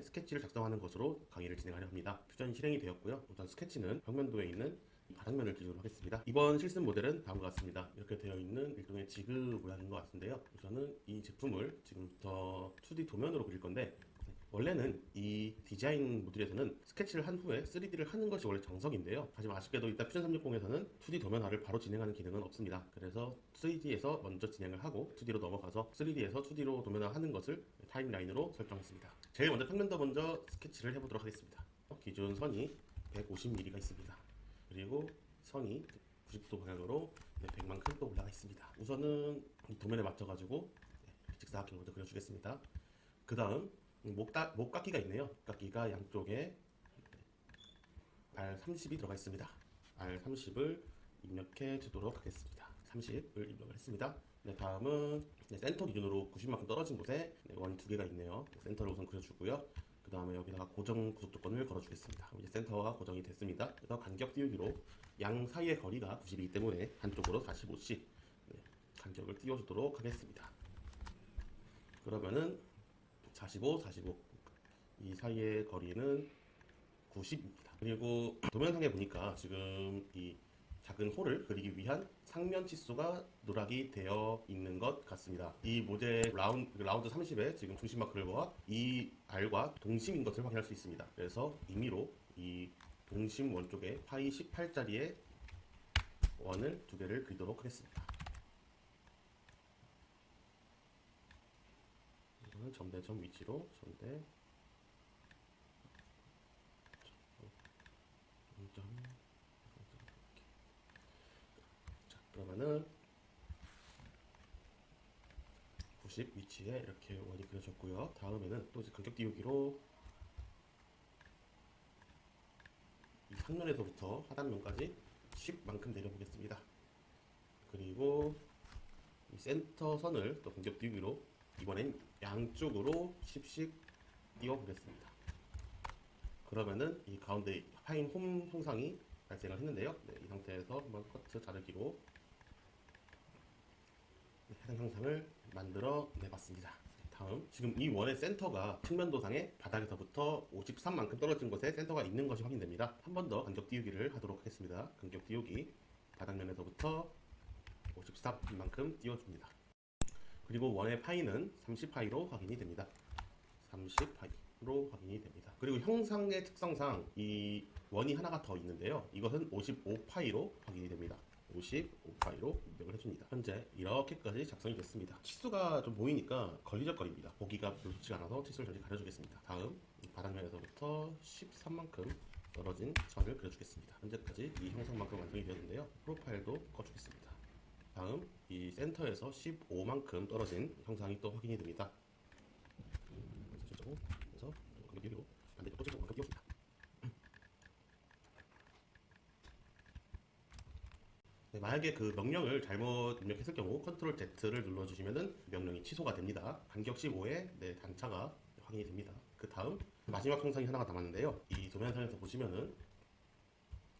스케치를 작성하는 것으로 강의를 진행하려 합니다. 퓨전이 실행이 되었고요. 우선 스케치는 벽면도에 있는 바닥면을 기준으로 하겠습니다. 이번 실습 모델은 다음과 같습니다. 이렇게 되어 있는 일종의 지그 모양인 것 같은데요. 우선은 이 제품을 지금부터 2D 도면으로 그릴 건데, 원래는 이 디자인 모듈에서는 스케치를 한 후에 3D를 하는 것이 원래 정석인데요. 하지만 아쉽게도 이따 퓨전 360에서는 2D 도면화를 바로 진행하는 기능은 없습니다. 그래서 3D에서 먼저 진행을 하고 2D로 넘어가서 3D에서 2D로 도면화 하는 것을 타임라인으로 설정했습니다. 제일 먼저 평면도 먼저 스케치를 해보도록 하겠습니다. 기존 선이 150mm가 있습니다. 그리고 선이 90도 방향으로 100만큼 또 올라가 있습니다. 우선은 이 도면에 맞춰가지고 직사각형 먼저 그려주겠습니다. 그 다음 목깎이가 있네요. 목깎이가 양쪽에 R30이 들어가 있습니다. R30을 입력해 주도록 하겠습니다. 30을 입력을 했습니다. 다음은 센터 기준으로 90만큼 떨어진 곳에 원 두 개가 있네요. 센터를 우선 그려주고요. 그 다음에 여기다가 고정 구속 조건을 걸어주겠습니다. 이제 센터가 고정이 됐습니다. 그래서 간격 띄우기로 양 사이의 거리가 90이기 때문에 한쪽으로 45씩 간격을 띄워주도록 하겠습니다. 그러면은 45, 45 이 사이의 거리는 90입니다. 그리고 도면상에 보니까 지금 이 작은 홀을 그리기 위한 상면 치수가 누락이 되어 있는 것 같습니다. 이 모델 라운드 30의 지금 중심 마크와 이 R과 동심인 것을 확인할 수 있습니다. 그래서 임의로 이 동심 원 쪽에 파이 18짜리의 원을 두 개를 그리도록 하겠습니다. 이거는 점대점 위치로 점대 자, 그러면은 90 위치에 이렇게 원이 그려졌고요. 다음에는 또 이제 간격 띄우기로 이 상면에서부터 하단면까지 10만큼 내려보겠습니다. 그리고 이 센터 선을 또 간격 띄우기로 이번엔 양쪽으로 10씩 띄워보겠습니다. 그러면은 이 가운데 파인 홈 손상이 발생을 했는데요. 이 상태에서 한번 커트 자르기로 해당 형상을 만들어 내봤습니다. 다음, 지금 이 원의 센터가 측면도상의 바닥에서부터 53만큼 떨어진 곳에 센터가 있는 것이 확인됩니다. 한 번 더 간격 띄우기를 하도록 하겠습니다. 간격 띄우기, 바닥면에서부터 53만큼 띄워줍니다. 그리고 원의 파이는 30파이로 확인이 됩니다. 30파이로 확인이 됩니다. 그리고 형상의 특성상 이 원이 하나가 더 있는데요. 이것은 55파이로 확인이 됩니다. 55파이로 입력을 해줍니다. 현재 이렇게까지 작성이 됐습니다. 치수가 좀 보이니까 걸리적거립니다. 보기가 별로 좋지가 않아서 치수를 다시 가려주겠습니다. 다음 바닥면에서부터 13만큼 떨어진 선을 그려주겠습니다. 현재까지 이 형상만큼 완성이 되었는데요. 프로파일도 꺼주겠습니다. 다음 이 센터에서 15만큼 떨어진 형상이 또 확인이 됩니다. 그래서 간격 띄우기로 반대쪽 또 15만큼 띄워줍니다. 만약에 그 명령을 잘못 입력했을 경우 컨트롤 Z를 눌러주시면은 명령이 취소가 됩니다. 간격 15에 단차가 확인이 됩니다. 그 다음 마지막 형상이 하나가 남았는데요. 이 도면상에서 보시면은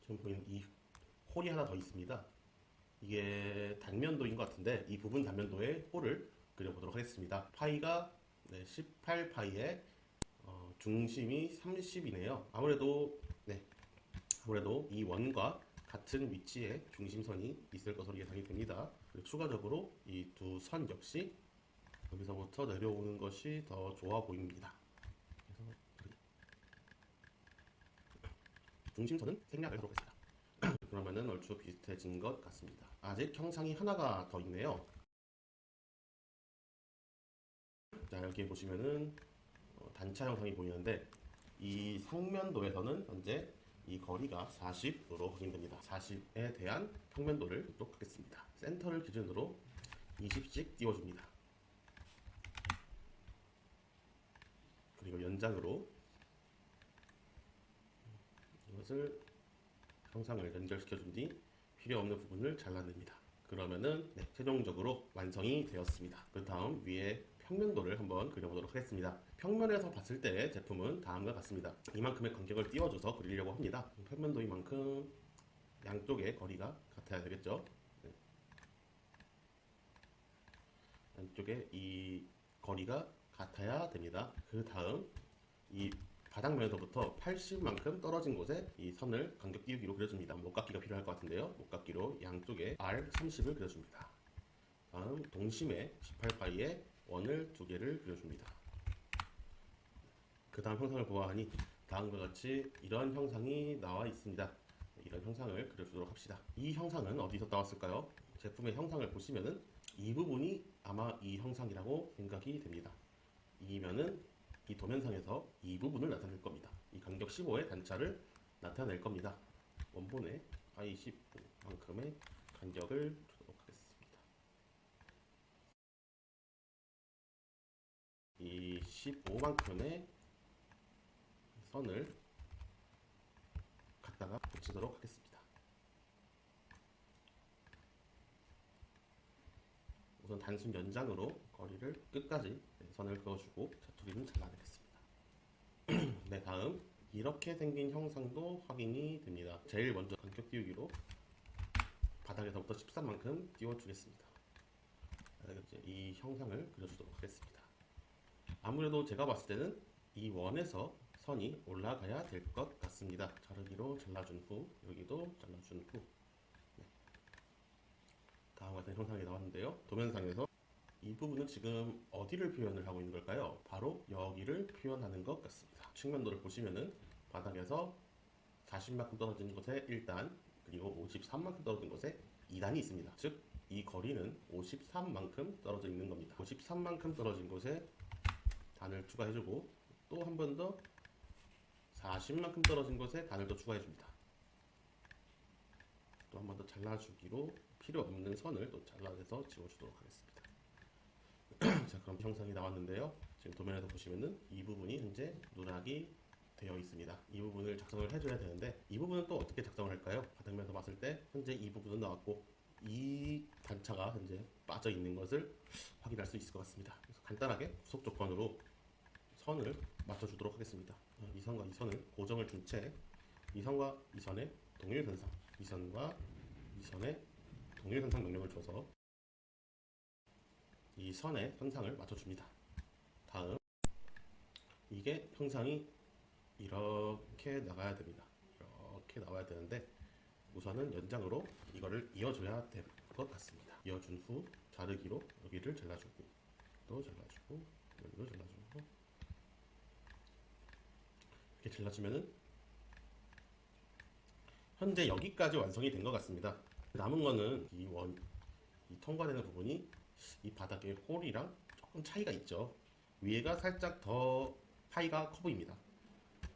지금 보이는 이 홀이 하나 더 있습니다. 이게 단면도인 것 같은데 이 부분 단면도에 홀을 그려보도록 하겠습니다. 파이가 18파이에 중심이 30이네요. 아무래도 이 원과 같은 위치에 중심선이 있을 것으로 예상이 됩니다. 그리고 추가적으로 이 두 선 역시 여기서부터 내려오는 것이 더 좋아 보입니다. 그래서 중심선은 생략을 하도록 하겠습니다. 그러면은 얼추 비슷해진 것 같습니다. 아직 형상이 하나가 더 있네요. 자, 여기에 보시면은 단차 형상이 보이는데 이 상면도에서는 현재 이 거리가 40으로 확인됩니다. 40에 대한 평면도를 뜯도록 하겠습니다. 센터를 기준으로 20씩 띄워줍니다. 그리고 연장으로 이것을 형상을 연결시켜준 뒤 필요 없는 부분을 잘라냅니다. 그러면은 최종적으로 완성이 되었습니다. 그 다음 위에 평면도를 한번 그려보도록 하겠습니다. 평면에서 봤을 때 제품은 다음과 같습니다. 이만큼의 간격을 띄워줘서 그리려고 합니다. 평면도 이만큼 양쪽의 거리가 같아야 되겠죠. 양쪽에 이 거리가 같아야 됩니다. 그 다음 이 바닥면에서부터 80만큼 떨어진 곳에 이 선을 간격 띄우기로 그려줍니다. 목깎이가 필요할 것 같은데요. 목깎이로 양쪽에 R30을 그려줍니다. 다음 동심에 18파이에 원을 2개를 그려줍니다. 그 다음 형상을 보아하니 다음과 같이 이런 형상이 나와 있습니다. 이런 형상을 그려주도록 합시다. 이 형상은 어디서 나왔을까요? 제품의 형상을 보시면은 이 부분이 아마 이 형상이라고 생각이 됩니다. 이면은 이 도면상에서 이 부분을 나타낼 겁니다. 이 간격 15의 단차를 나타낼 겁니다. 원본의 I15만큼의 간격을 주도록 하겠습니다. 이 15만큼의 선을 갖다가 붙이도록 하겠습니다. 우선 단순 연장으로 거리를 끝까지 선을 그어주고 자투리는 잘라내겠습니다. 네, 다음 이렇게 생긴 형상도 확인이 됩니다. 제일 먼저 간격 띄우기로 바닥에서부터 13만큼 띄워주겠습니다. 이제 이 형상을 그려주도록 하겠습니다. 아무래도 제가 봤을 때는 이 원에서 선이 올라가야 될 것 같습니다. 자르기로 잘라준 후 여기도 잘라준 후 다음과 같은 형상이 나왔는데요. 도면상에서 이 부분은 지금 어디를 표현을 하고 있는 걸까요? 바로 여기를 표현하는 것 같습니다. 측면도를 보시면은 바닥에서 40만큼 떨어진 곳에 1단, 그리고 53만큼 떨어진 곳에 2단이 있습니다. 즉, 이 거리는 53만큼 떨어져 있는 겁니다. 53만큼 떨어진 곳에 단을 추가해주고 또 한 번 더 40만큼 떨어진 곳에 단을 더 추가해줍니다. 또 한 번 더 잘라주기로 필요 없는 선을 또 잘라내서 지워주도록 하겠습니다. 자, 그럼 형상이 나왔는데요. 지금 도면에서 보시면은 이 부분이 현재 누락이 되어 있습니다. 이 부분을 작성을 해줘야 되는데 이 부분은 또 어떻게 작성을 할까요? 바닥면에서 봤을 때 현재 이 부분은 나왔고 이 단차가 현재 빠져 있는 것을 확인할 수 있을 것 같습니다. 그래서 간단하게 구속 조건으로 선을 맞춰주도록 하겠습니다. 이 선과 이 선을 고정을 준 채 이 선과 이 선의 동일선상, 이 선과 이 선의 동일선상 명령을 줘서 이 선의 선상을 맞춰줍니다. 다음 이게 형상이 이렇게 나가야 됩니다. 이렇게 나와야 되는데 우선은 연장으로 이거를 이어줘야 될 것 같습니다. 이어준 후 자르기로 여기를 잘라주고 또 잘라주고 여기도 잘라주고 이렇게 잘라주면은 현재 여기까지 완성이 된 것 같습니다. 남은 거는 이 통과되는 부분이 이 바닥의 홀이랑 조금 차이가 있죠. 위에가 살짝 더 파이가 커 보입니다.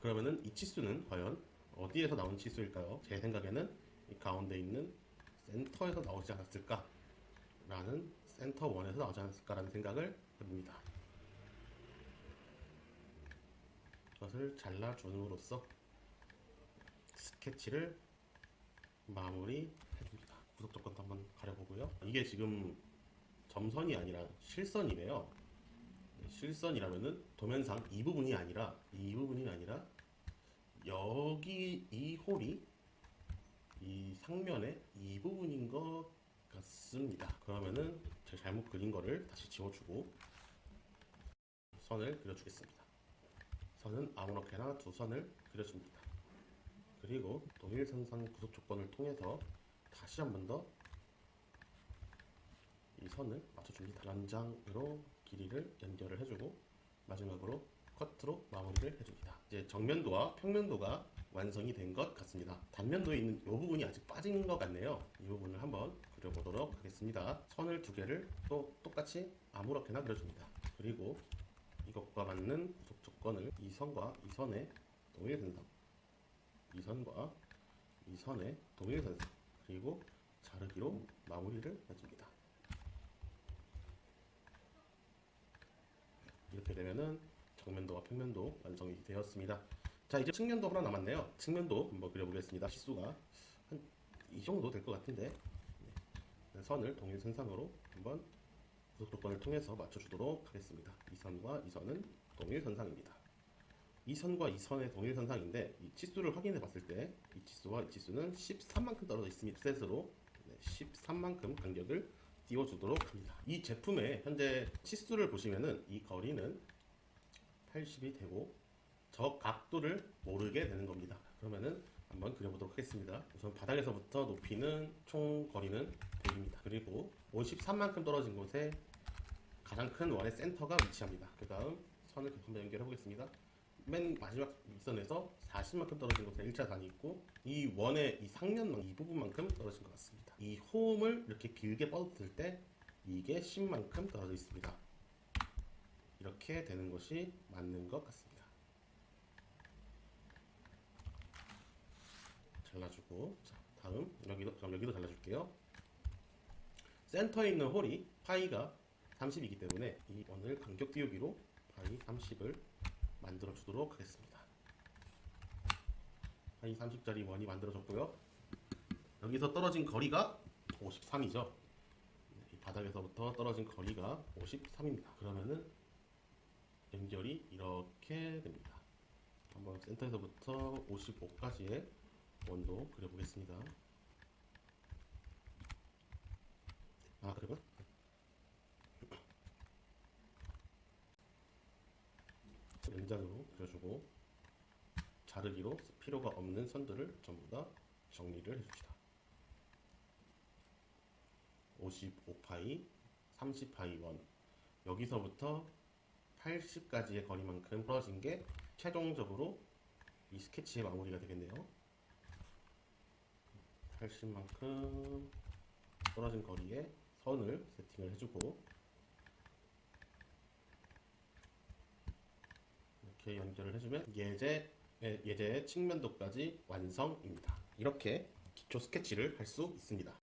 그러면은 이 치수는 과연 어디에서 나온 치수일까요? 제 생각에는 이 가운데 있는 센터에서 나오지 않았을까? 라는 센터 원에서 나오지 않았을까라는 생각을 해봅니다. 이것을 잘라줌으로써 스케치를 마무리해줍니다. 구속 조건도 한번 가려보고요. 이게 지금 점선이 아니라 실선이네요. 실선이라면은 도면상 이 부분이 아니라 여기 이 홀이 이 상면의 이 부분인 것 같습니다. 그러면은 제가 잘못 그린 거를 다시 지워주고 선을 그려주겠습니다. 선은 아무렇게나 두 선을 그려줍니다. 그리고 동일선상 구속 조건을 통해서 다시 한 번 더 이 선을 맞춰줍니다. 연장으로 길이를 연결을 해주고 마지막으로 커트로 마무리를 해줍니다. 이제 정면도와 평면도가 완성이 된 것 같습니다. 단면도에 있는 이 부분이 아직 빠진 것 같네요. 이 부분을 한번 그려보도록 하겠습니다. 선을 2개를 또 똑같이 아무렇게나 그려줍니다. 그리고 이것과 맞는 구속 조건을 이 선과 이 선의 동일선상, 이 선과 이 선의 동일선상, 그리고 자르기로 마무리를 해줍니다. 이렇게 되면은 정면도와 평면도 완성이 되었습니다. 자, 이제 측면도 하나 남았네요. 측면도 한번 그려보겠습니다. 시수가 한 이 정도 될 것 같은데 선을 동일선상으로 한번 구속 조건을 통해서 맞춰주도록 하겠습니다. 이 선과 이 선은 동일선상입니다. 이 선과 이 선의 동일선상인데 이 치수를 확인해 봤을 때 이 치수와 이 치수는 13만큼 떨어져 있습니다. 셋으로 13만큼 간격을 띄워주도록 합니다. 이 제품의 현재 치수를 보시면은 이 거리는 80이 되고 저 각도를 모르게 되는 겁니다. 그러면은 한번 그려보도록 하겠습니다. 우선 바닥에서부터 높이는 총 거리는 100입니다. 그리고 53만큼 떨어진 곳에 가장 큰 원의 센터가 위치합니다. 그 다음 선을 한번 연결해 보겠습니다. 맨 마지막 윗선에서 40만큼 떨어진 곳에 1차 단이 있고, 이 원의 이 상면만 이 부분만큼 떨어진 것 같습니다. 이 호음을 이렇게 길게 뻗었을 때 이게 10만큼 떨어져 있습니다. 이렇게 되는 것이 맞는 것 같습니다. 잘라주고, 자, 다음 여기도 잘라줄게요. 센터에 있는 홀이 파이가 30이기 때문에 이 원을 간격 띄우기로 파이 30을 만들어 주도록 하겠습니다. 파이 30짜리 원이 만들어졌고요. 여기서 떨어진 거리가 53이죠. 이 바닥에서부터 떨어진 거리가 53입니다. 그러면은 연결이 이렇게 됩니다. 한번 센터에서부터 55까지의 원도 그려보겠습니다. 그리고 연장으로 그려주고, 자르기로 필요가 없는 선들을 전부 다 정리를 해줍시다. 55파이, 30파이 원, 여기서부터 80까지의 거리만큼 떨어진 게 최종적으로 이 스케치의 마무리가 되겠네요. 80만큼 떨어진 거리에 선을 세팅을 해주고, 이렇게 연결을 해주면 예제의 측면도까지 완성입니다. 이렇게 기초 스케치를 할 수 있습니다.